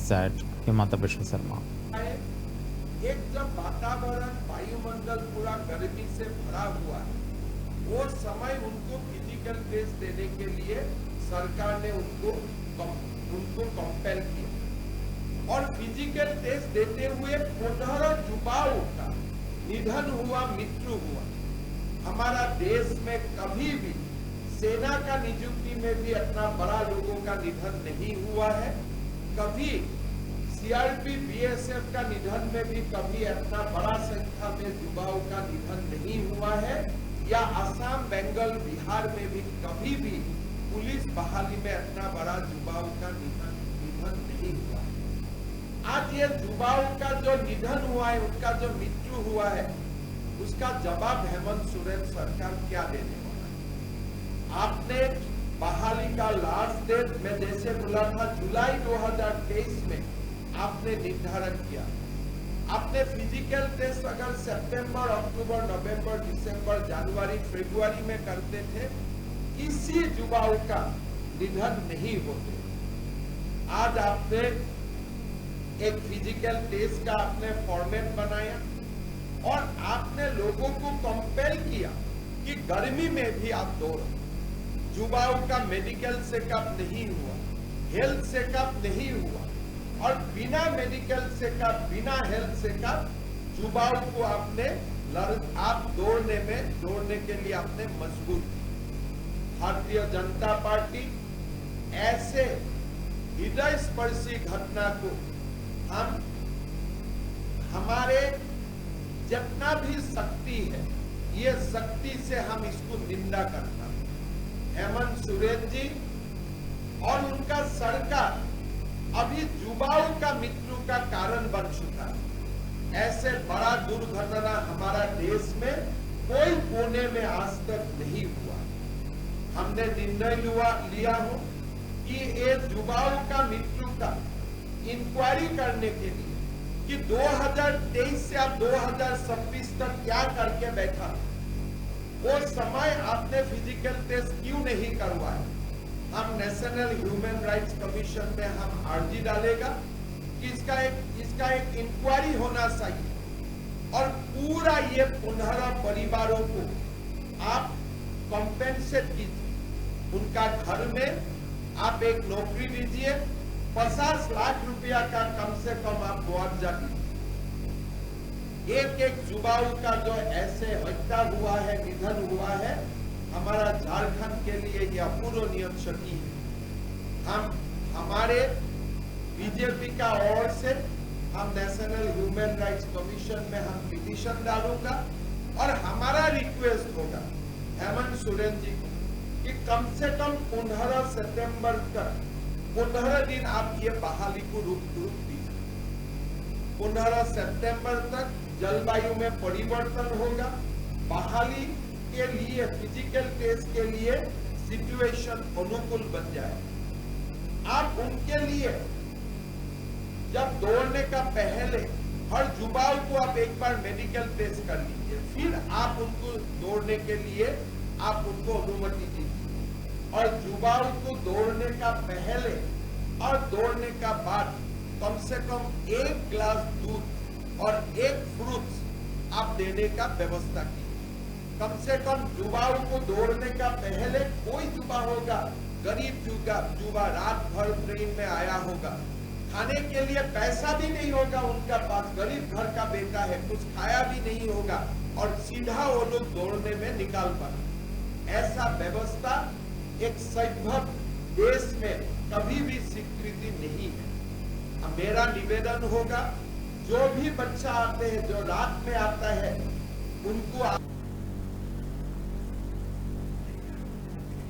said Himanta Biswa Sarma. एक जब वातावरण वायुमंडल पूरा गर्मी से भरा हुआ है, वो समय उनको फिजिकल टेस्ट देने के लिए सरकार ने उनको कंपेल किया और फिजिकल टेस्ट देते हुए 15 युवाओं का निधन हुआ, मृत्यु हुआ। हमारा देश में कभी भी सेना का नियुक्ति में भी इतना बड़ा लोगों का निधन नहीं हुआ है, कभी सीआरपी बीएसएफ का निधन में भी कभी इतना बड़ा संख्या में युवाओं का निधन नहीं हुआ है, या असम, बंगाल, बिहार में भी कभी भी पुलिस बहाली में इतना बड़ा युवाओं का निधन नहीं हुआ है। आज ये युवाओं का जो निधन हुआ है, उनका जो मृत्यु हुआ है, उसका जवाब हेमंत सोरेन सरकार क्या देने वाला है? आपने बहाली का लास्ट डेट में जैसे बोला था जुलाई 2023 में आपने निर्धारण किया। आपने फिजिकल टेस्ट अगर सितंबर, अक्टूबर, नवंबर, दिसंबर, जनवरी, फरवरी में करते थे, किसी युवाओं का निधन नहीं होते। आज आपने एक फिजिकल टेस्ट का आपने फॉर्मेट बनाया और आपने लोगों को कंपेल किया कि गर्मी में भी आप दौड़ो। युवाओं का मेडिकल चेकअप नहीं हुआ, हेल्थ चेकअप नहीं हुआ और बिना मेडिकल चेकअप, बिना हेल्थ चेकअप युवाओं को आपने आप दौड़ने के लिए आपने मजबूर किया। भारतीय जनता पार्टी ऐसे हृदय स्पर्शी घटना को हम हमारे जितना भी शक्ति है, ये शक्ति से हम इसको निंदा करता है। हेमंत सोरेन जी और उनका सरकार अभी युवाओं का मृत्यु का कारण बन चुका है। ऐसे बड़ा दुर्घटना हमारा देश में कोई कोने में आज तक नहीं हुआ। हमने निर्णय लिया हो कि ये युवाओं का मृत्यु का इंक्वायरी करने के लिए कि 2023 से अब 2026 तक क्या करके बैठा, वो समय आपने फिजिकल टेस्ट क्यों नहीं करवाया? हम नेशनल ह्यूमन राइट्स कमीशन में हम अर्जी डालेगा कि इसका एक इंक्वायरी होना चाहिए और पूरा ये 15 परिवारों को आप कॉम्पेंसेट कीजिए। उनका घर में आप एक नौकरी दीजिए, 50 लाख रुपया का कम से कम आप मुआवजा दीजिए। एक युवाओं का जो ऐसे हत्या हुआ है, निधन हुआ है, हमारा झारखंड के लिए यह अपूरणीय क्षति है। हम हमारे बीजेपी का ओर से हम नेशनल ह्यूमन राइट्स कमीशन में हम पिटीशन डालूंगा और हमारा रिक्वेस्ट होगा हेमंत सोरेन जी को कि कम से कम 15 सितंबर तक 15 दिन आप ये बहाली को रुक दीजिए। 15 सितंबर तक जलवायु में परिवर्तन होगा, बहाली के लिए फिजिकल टेस्ट के लिए सिचुएशन अनुकूल बन जाए। आप उनके लिए जब दौड़ने का पहले हर युवाओं को आप एक बार मेडिकल टेस्ट कर लीजिए, फिर आप उनको दौड़ने के लिए आप उनको अनुमति दीजिए। और युवाओं को दौड़ने का पहले और दौड़ने का बाद कम से कम 1 गिलास दूध और 1 फ्रूट्स आप देने का व्यवस्था कीजिए। कम से कम युवाओं को दौड़ने का पहले कोई युवा होगा, गरीब युवा रात भर ट्रेन में आया होगा, खाने के लिए पैसा भी नहीं होगा उनका पास, गरीब घर का बेटा है, कुछ खाया भी नहीं होगा और सीधा वो लोग दौड़ने में निकाल पाए। ऐसा व्यवस्था एक सभ्य देश में कभी भी स्वीकृति नहीं है। मेरा निवेदन होगा, जो भी बच्चा आते हैं, जो रात में आता है, उनको